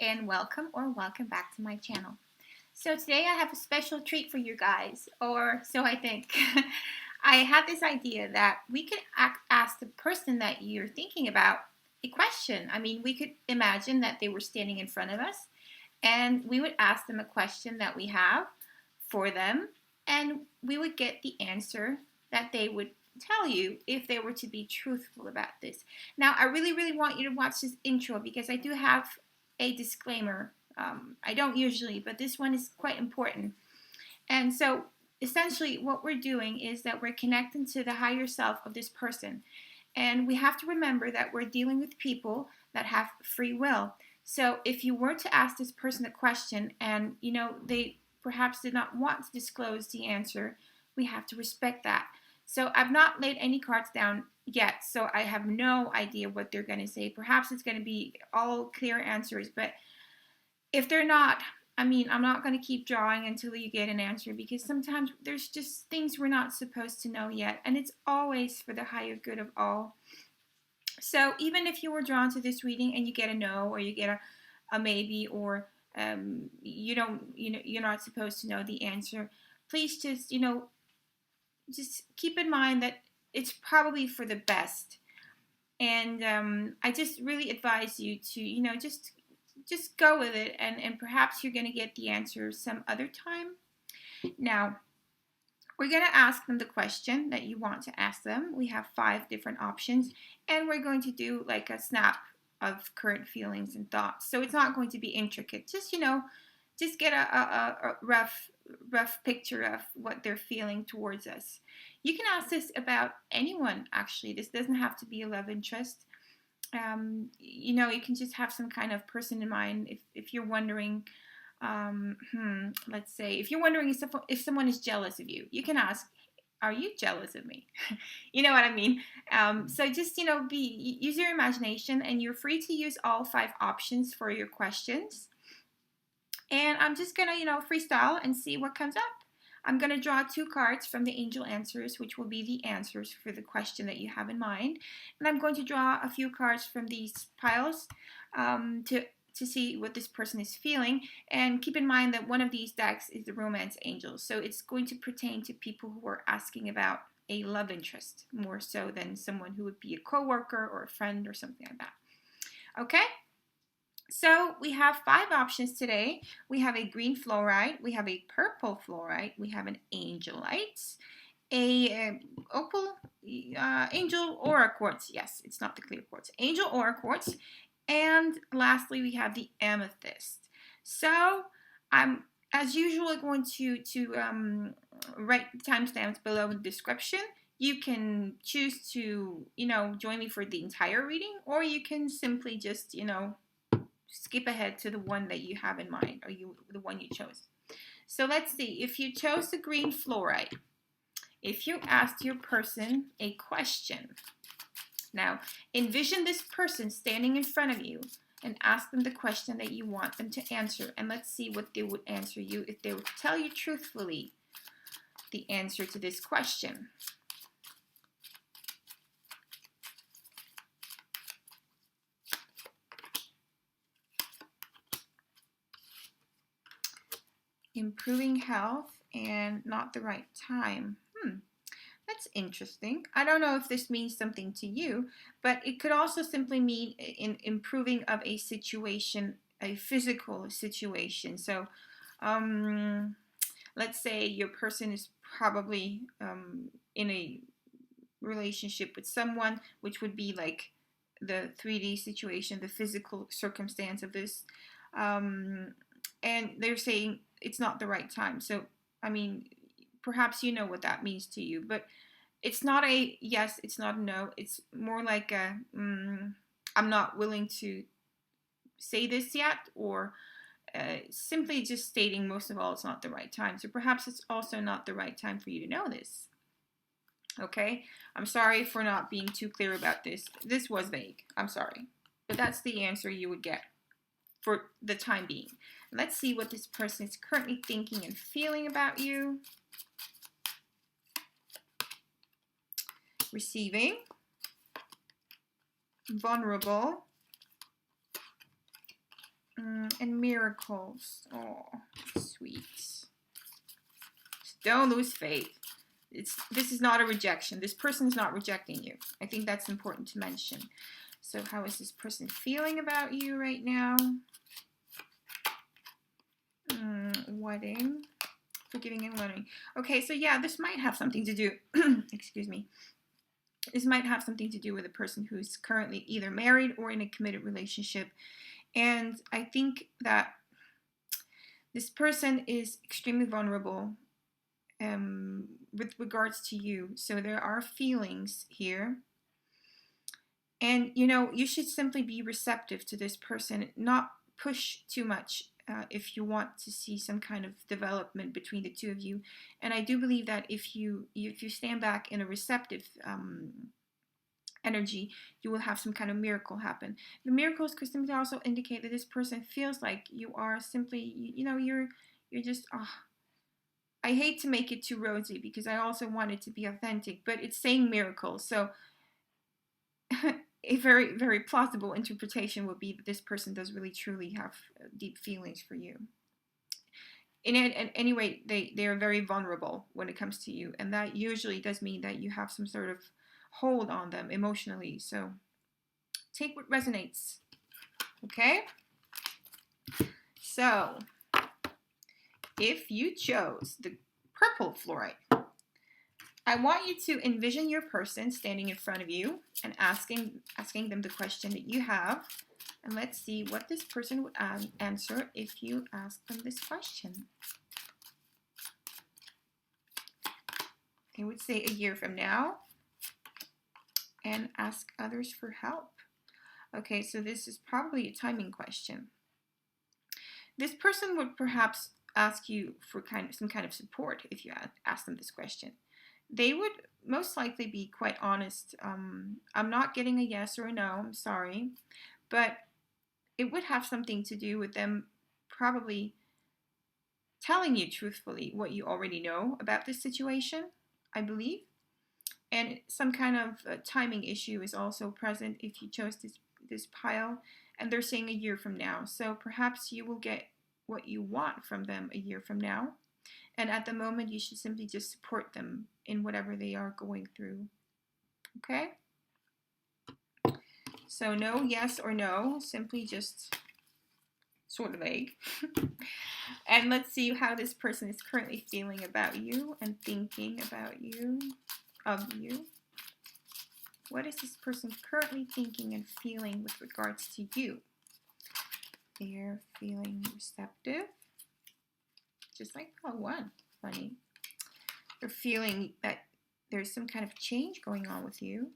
And welcome back to my channel. So today I have a special treat for you guys, or so I think. I had this idea that we could ask the person that you're thinking about a question. I mean, we could imagine that they were standing in front of us and we would ask them a question that we have for them, and we would get the answer that they would tell you if they were to be truthful about this. Now, I really want you to watch this intro because I do have a disclaimer. I don't usually, but this one is quite important. And so, essentially, what we're doing is that we're connecting to the higher self of this person. And we have to remember that we're dealing with people that have free will. So if you were to ask this person a question and they perhaps did not want to disclose the answer, we have to respect that. So I've not laid any cards down yet, so I have no idea what they're going to say. Perhaps it's going to be all clear answers, but if they're not, I mean, I'm not going to keep drawing until you get an answer, because sometimes there's just things we're not supposed to know yet, and it's always for the higher good of all. So even if you were drawn to this reading and you get a no, or you get a maybe, or you're not supposed to know the answer, please just keep in mind that it's probably for the best. And I just really advise you to just go with it, and perhaps you're going to get the answer some other time. Now, we're going to ask them the question that you want to ask them. We have 5 different options, and we're going to do like a snap of current feelings and thoughts. So it's not going to be intricate. Just get a rough picture of what they're feeling towards us. You can ask this about anyone, actually. This doesn't have to be a love interest. You can just have some kind of person in mind. If you're wondering, let's say, if you're wondering if someone is jealous of you, you can ask, are you jealous of me? You know what I mean? So just, use your imagination, and you're free to use all 5 options for your questions. And I'm just going to, freestyle and see what comes up. I'm going to draw 2 cards from the angel answers, which will be the answers for the question that you have in mind. And I'm going to draw a few cards from these piles to see what this person is feeling. And keep in mind that one of these decks is the romance angel. So it's going to pertain to people who are asking about a love interest, more so than someone who would be a coworker or a friend or something like that. Okay? So we have 5 options today. We have a green fluorite, we have a purple fluorite, we have an angelite, a opal angel aura quartz. Yes, it's not the clear quartz. Angel aura quartz. And lastly, we have the amethyst. So I'm, as usual, going to write the timestamps below in the description. You can choose to, join me for the entire reading, or you can simply just, skip ahead to the one that you have in mind, or the one you chose. So let's see. If you chose the green fluorite, if you asked your person a question, now envision this person standing in front of you and ask them the question that you want them to answer, and let's see what they would answer you if they would tell you truthfully the answer to this question. Improving health and not the right time. That's interesting. I don't know if this means something to you, but it could also simply mean in improving of a situation, a physical situation. So let's say your person is probably in a relationship with someone, which would be like the 3D situation, the physical circumstance of this. And they're saying it's not the right time. So, I mean, perhaps you know what that means to you, but it's not a yes, it's not a no. It's more like a I'm not willing to say this yet, or simply just stating, most of all, it's not the right time. So perhaps it's also not the right time for you to know this. Okay? I'm sorry for not being too clear about this. This was vague. I'm sorry. But that's the answer you would get for the time being. Let's see what this person is currently thinking and feeling about you. Receiving, vulnerable, And miracles. Oh, sweet. Don't lose faith. This is not a rejection. This person is not rejecting you. I think that's important to mention. So how is this person feeling about you right now? Wedding. Forgiving and learning. Okay, so yeah, this might have something to do, excuse me. This might have something to do with a person who's currently either married or in a committed relationship. And I think that this person is extremely vulnerable with regards to you. So there are feelings here. And, you should simply be receptive to this person, not push too much if you want to see some kind of development between the two of you. And I do believe that if you stand back in a receptive energy, you will have some kind of miracle happen. The miracles could simply also indicate that this person feels like you are simply, you're just, I hate to make it too rosy because I also want it to be authentic, but it's saying miracles. So a very, very plausible interpretation would be that this person does really truly have deep feelings for you. Anyway, they are very vulnerable when it comes to you, and that usually does mean that you have some sort of hold on them emotionally. So take what resonates. Okay? So if you chose the purple fluorite, I want you to envision your person standing in front of you and asking them the question that you have. And let's see what this person would answer if you ask them this question. They would say a year from now and ask others for help. Okay, so this is probably a timing question. This person would perhaps ask you for some kind of support if you ask them this question. They would most likely be quite honest. I'm not getting a yes or a no, I'm sorry. But it would have something to do with them probably telling you truthfully what you already know about this situation, I believe. And some kind of timing issue is also present if you chose this pile. And they're saying a year from now. So perhaps you will get what you want from them a year from now. And at the moment, you should simply just support them in whatever they are going through. Okay? So no yes or no, simply just sort of vague. And let's see how this person is currently feeling about you and thinking about you, of you. What is this person currently thinking and feeling with regards to you? They're feeling receptive. Just like part one. Funny. They're feeling that there's some kind of change going on with you.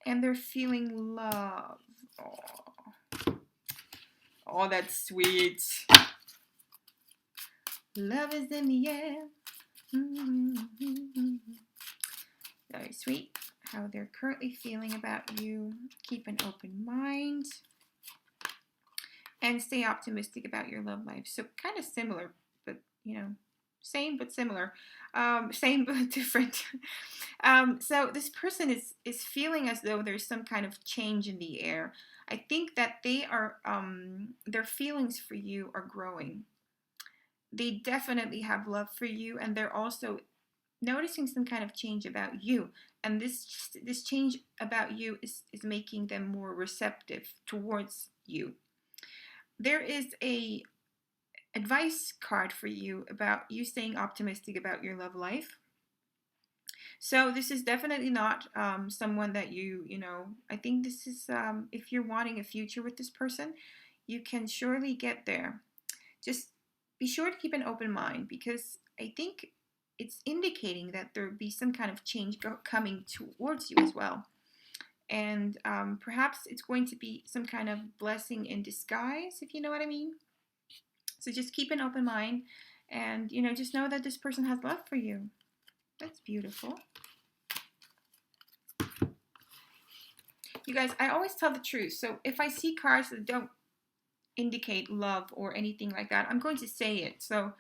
And they're feeling love. Oh, that's sweet. Love is in the air. Very sweet. How they're currently feeling about you. Keep an open mind. And stay optimistic about your love life. So kind of similar, but same but similar. Same but different. So this person is feeling as though there's some kind of change in the air. I think that they are their feelings for you are growing. They definitely have love for you, and they're also noticing some kind of change about you. And this change about you is making them more receptive towards you. There is a advice card for you about you staying optimistic about your love life. So this is definitely not someone that I think this is, if you're wanting a future with this person, you can surely get there. Just be sure to keep an open mind, because I think it's indicating that there will be some kind of change coming towards you as well. And perhaps it's going to be some kind of blessing in disguise, if you know what I mean. So just keep an open mind, and just know that this person has love for you. That's beautiful. You guys, I always tell the truth. So if I see cards that don't indicate love or anything like that, I'm going to say it. So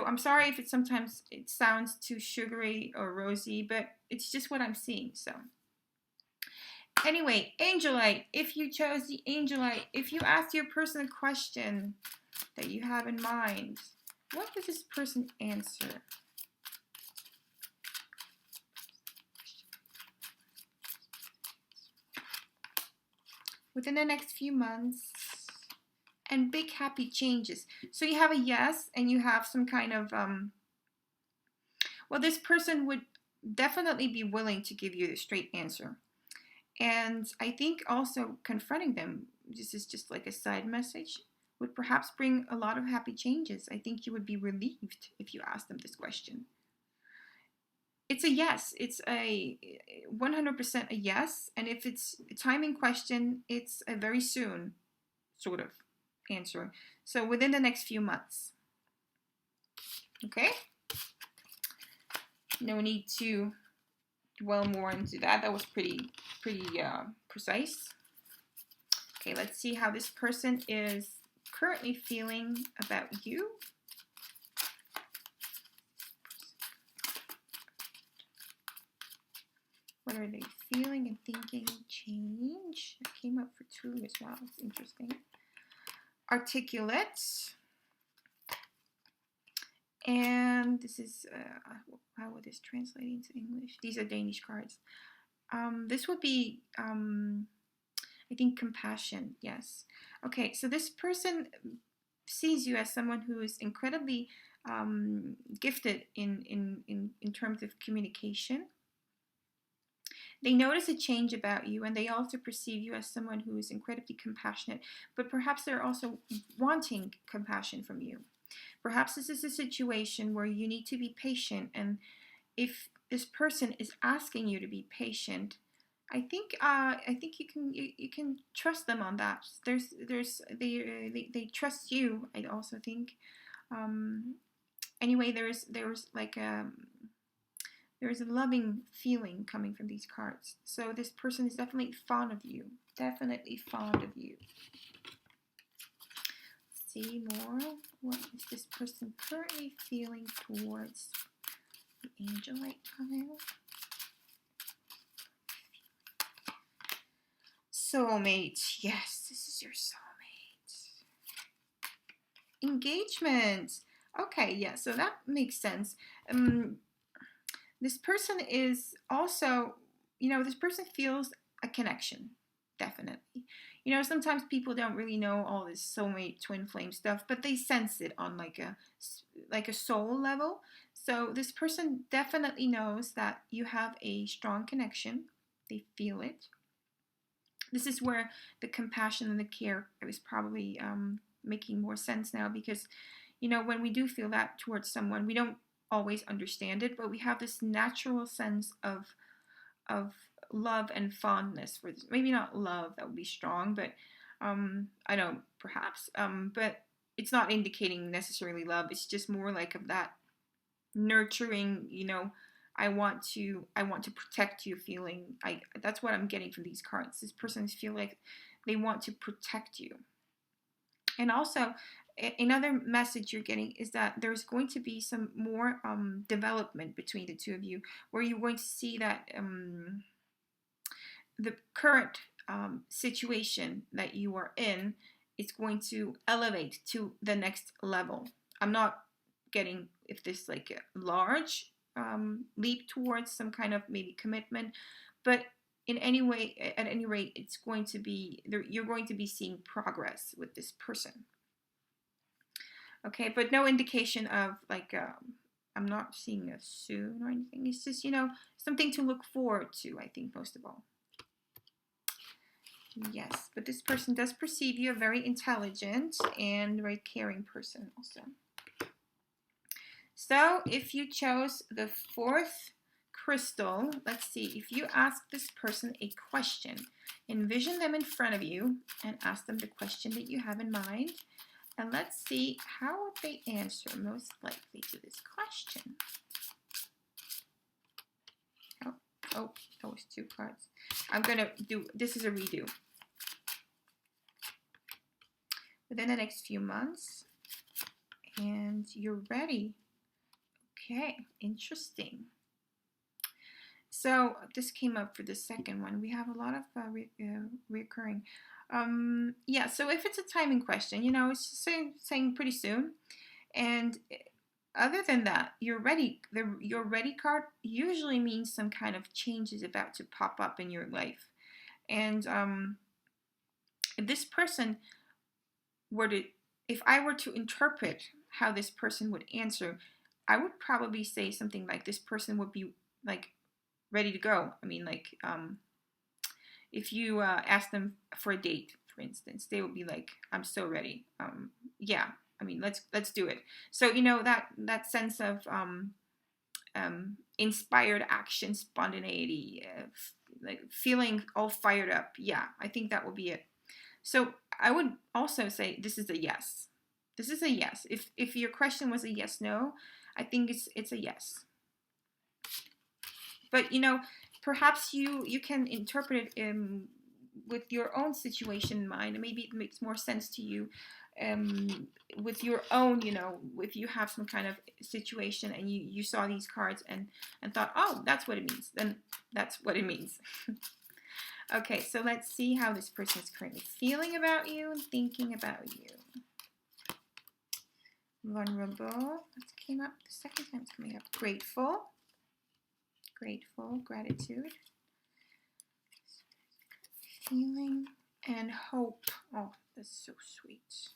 I'm sorry if sometimes it sounds too sugary or rosy, but it's just what I'm seeing. So Anyway, Angelite, if you chose the Angelite, if you asked your person a question that you have in mind, what would this person answer? Within the next few months, and big happy changes. So you have a yes, and you have some kind of, well, this person would definitely be willing to give you the straight answer. And I think also confronting them, this is just like a side message, would perhaps bring a lot of happy changes. I think you would be relieved if you asked them this question. It's a yes. It's a 100% a yes. And if it's a timing question, it's a very soon sort of answer. So within the next few months. Okay? No need to dwell more into that. That was pretty precise. Okay, let's see how this person is currently feeling about you. What are they feeling and thinking? Change. It came up for 2 as well. It's interesting. Articulate. And this is, how would this translate into English? These are Danish cards. This would be, I think, compassion. Yes. Okay, so this person sees you as someone who is incredibly gifted in terms of communication. They notice a change about you, and they also perceive you as someone who is incredibly compassionate, but perhaps they're also wanting compassion from you. Perhaps this is a situation where you need to be patient, and if this person is asking you to be patient, I think you can trust them on that. They trust you. I also think. Anyway, there's like there's a loving feeling coming from these cards. So this person is definitely fond of you. Definitely fond of you. Let's see more. What is this person currently feeling towards the Angelite pile? Soulmate. Yes, this is your soulmate. Engagement. Okay, yeah, so that makes sense. This person is also, this person feels a connection, definitely. Sometimes people don't really know all this soulmate, twin flame stuff, but they sense it on like a soul level. So this person definitely knows that you have a strong connection. They feel it. This is where the compassion and the care is probably making more sense now, because, when we do feel that towards someone, we don't always understand it, but we have this natural sense of love and fondness for this. Maybe not love, that would be strong, but I don't, perhaps, but it's not indicating necessarily love. It's just more like of that nurturing, I want to protect you feeling. That's what I'm getting from these cards. This person feel like they want to protect you. And also, another message you're getting is that there's going to be some more development between the two of you, where you're going to see that the current situation that you are in is going to elevate to the next level. I'm not getting if this like a large leap towards some kind of maybe commitment, but at any rate, it's going to be you're going to be seeing progress with this person. Okay, but no indication of like I'm not seeing a soon or anything. It's just something to look forward to, I think, most of all. Yes, but this person does perceive you a very intelligent and very caring person also. So if you chose the 4th crystal, let's see, if you ask this person a question, envision them in front of you and ask them the question that you have in mind. And let's see, how would they answer most likely to this question? Oh, those 2 cards. I'm going to do, this is a redo. Within the next few months. And you're ready. Okay, interesting. So this came up for the second one. We have a lot of reoccurring. Yeah, so if it's a timing question, it's just saying pretty soon. And other than that, you're ready. Your ready card usually means some kind of change is about to pop up in your life. And if this person if I were to interpret how this person would answer, I would probably say something like this person would be like ready to go. I mean, like, if you ask them for a date, for instance, they will be like, "I'm so ready. Yeah, I mean, let's do it." So that sense of inspired action, spontaneity, like feeling all fired up. Yeah, I think that will be it. So I would also say this is a yes. This is a yes. If your question was a yes no, I think it's a yes. But perhaps you can interpret it with your own situation in mind, and maybe it makes more sense to you with your own, if you have some kind of situation and you saw these cards and thought, oh, that's what it means, then that's what it means. Okay, so let's see how this person is currently feeling about you and thinking about you. Vulnerable, that came up the second time it's coming up. Grateful, gratitude, feeling, and hope. Oh, that's so sweet.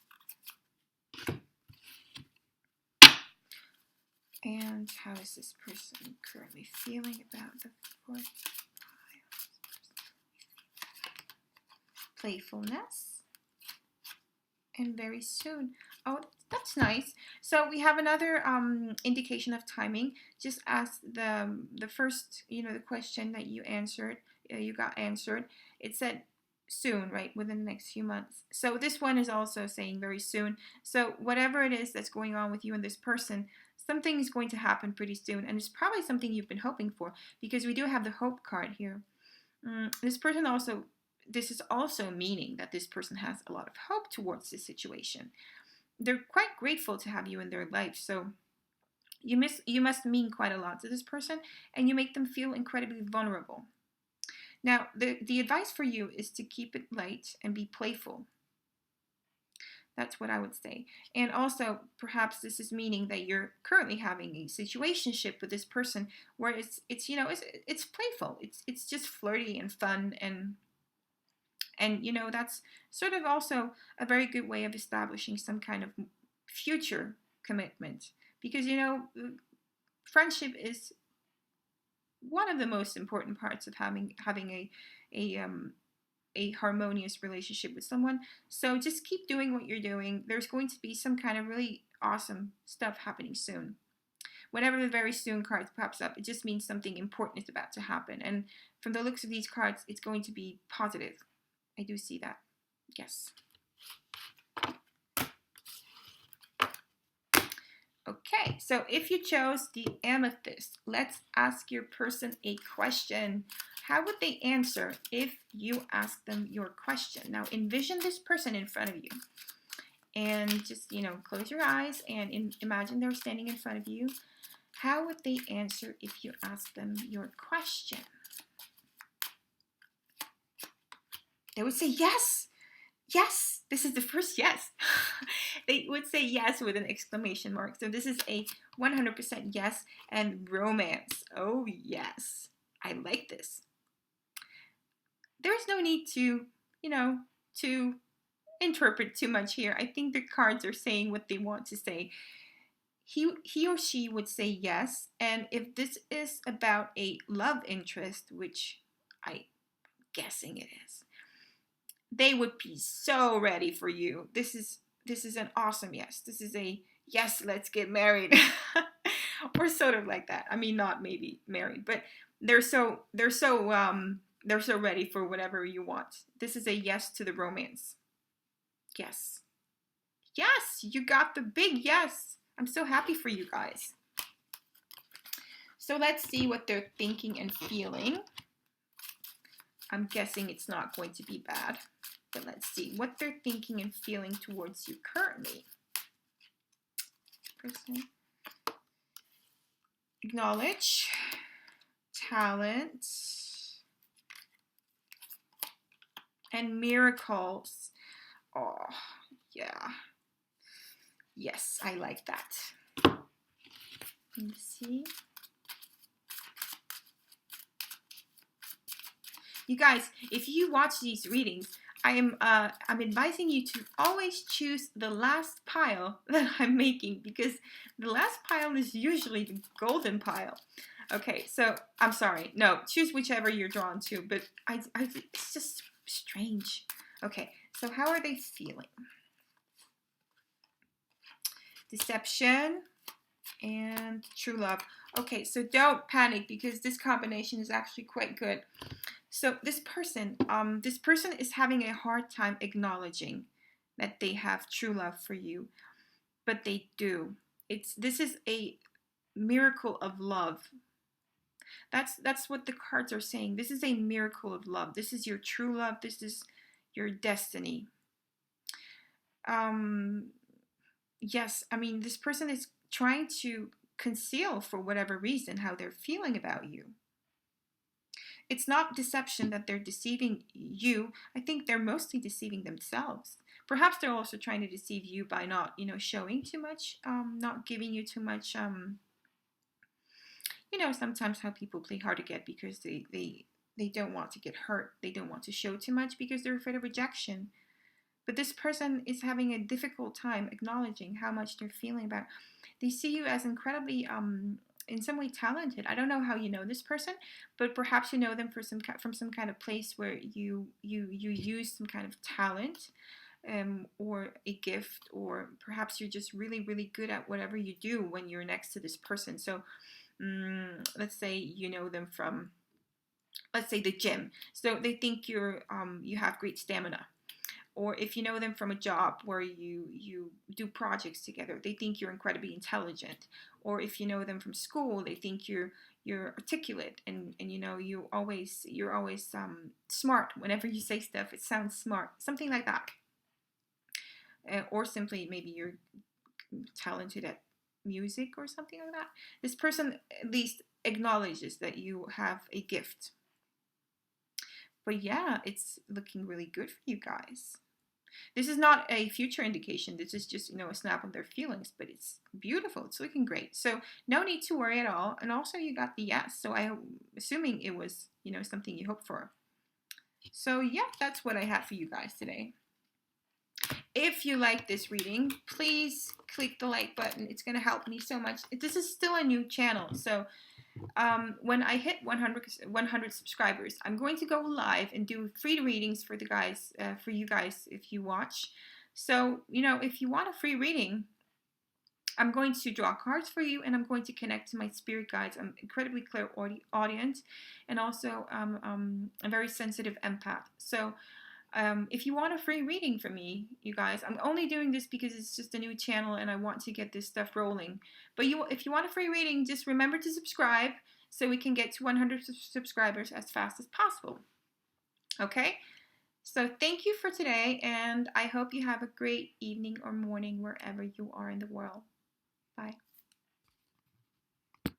And how is this person currently feeling about the fourth pile? Playfulness. And very soon. Oh, that's nice. So we have another indication of timing. Just as the first, the question that you answered, you got answered. It said soon, right? Within the next few months. So this one is also saying very soon. So whatever it is that's going on with you and this person, something is going to happen pretty soon, and it's probably something you've been hoping for, because we do have the hope card here. This is also meaning that this person has a lot of hope towards this situation. They're quite grateful to have you in their life, so you must mean quite a lot to this person, and you make them feel incredibly vulnerable. Now, the advice for you is to keep it light and be playful. That's what I would say. And also, perhaps this is meaning that you're currently having a situationship with this person where it's playful. It's just flirty and fun, and that's sort of also a very good way of establishing some kind of future commitment, because friendship is one of the most important parts of having a harmonious relationship with someone. So just keep doing what you're doing. There's going to be some kind of really awesome stuff happening soon. Whenever the very soon card pops up, it just means something important is about to happen. And from the looks of these cards, it's going to be positive. I do see that. Yes. Okay, so if you chose the amethyst, let's ask your person a question. How would they answer if you ask them your question? Now envision this person in front of you, and just close your eyes and imagine they're standing in front of you. How would they answer if you ask them your question? They would say yes. Yes, this is the first yes. They would say yes with an exclamation mark. So this is a 100% yes, and romance. Oh yes, I like this. There's no need to, to interpret too much here. I think the cards are saying what they want to say. He or she would say yes, and if this is about a love interest, which I'm guessing it is, they would be so ready for you. This is an awesome yes. This is a yes, let's get married. Or sort of like that. I mean, not maybe married, but they're so ready for whatever you want. This is a yes to the romance. Yes. Yes, you got the big yes. I'm so happy for you guys. So let's see what they're thinking and feeling. I'm guessing it's not going to be bad, but let's see what they're thinking and feeling towards you currently. Person. Acknowledge. talent, and miracles. Oh, yeah. Yes, I like that. Let me see. You guys, if you watch these readings, I'm advising you to always choose the last pile that I'm making, because the last pile is usually the golden pile. Okay, so I'm sorry. No, choose whichever you're drawn to, but it's just strange. Okay, so how are they feeling? Deception and true love. Okay, so don't panic, because this combination is actually quite good. So this person is having a hard time acknowledging that they have true love for you, but they do. This is a miracle of love. That's what the cards are saying. This is a miracle of love. This is your true love. This is your destiny. Yes, I mean, this person is trying to conceal, for whatever reason, how they're feeling about you. It's not deception that they're deceiving you. I think they're mostly deceiving themselves. Perhaps they're also trying to deceive you by not, showing too much, not giving you too much. Sometimes how people play hard to get because they don't want to get hurt. They don't want to show too much because they're afraid of rejection. But this person is having a difficult time acknowledging how much they're feeling about. They see you as incredibly, in some way, talented. I don't know how you know this person, but perhaps you know them from some kind of place where you use some kind of talent, or a gift, or perhaps you're just really, really good at whatever you do when you're next to this person. So let's say you know them from, let's say, the gym. So they think you have great stamina. Or if you know them from a job where you do projects together, they think you're incredibly intelligent. Or if you know them from school, they think you're articulate, and you're always smart. Whenever you say stuff, it sounds smart, something like that. Or simply maybe you're talented at music or something like that. This person at least acknowledges that you have a gift. But yeah, it's looking really good for you guys. This is not a future indication. This is just, a snap of their feelings, but it's beautiful. It's looking great. So no need to worry at all. And also you got the yes. So I'm assuming it was, something you hoped for. So yeah, that's what I have for you guys today. If you like this reading, please click the like button. It's going to help me so much. This is still a new channel. So when I hit 100 subscribers, I'm going to go live and do free readings for you guys if you watch. So, if you want a free reading, I'm going to draw cards for you, and I'm going to connect to my spirit guides. I'm incredibly clairaudient, and also a very sensitive empath. So if you want a free reading from me, you guys, I'm only doing this because it's just a new channel and I want to get this stuff rolling. But if you want a free reading, just remember to subscribe so we can get to 100 subscribers as fast as possible. Okay? So thank you for today, and I hope you have a great evening or morning wherever you are in the world. Bye.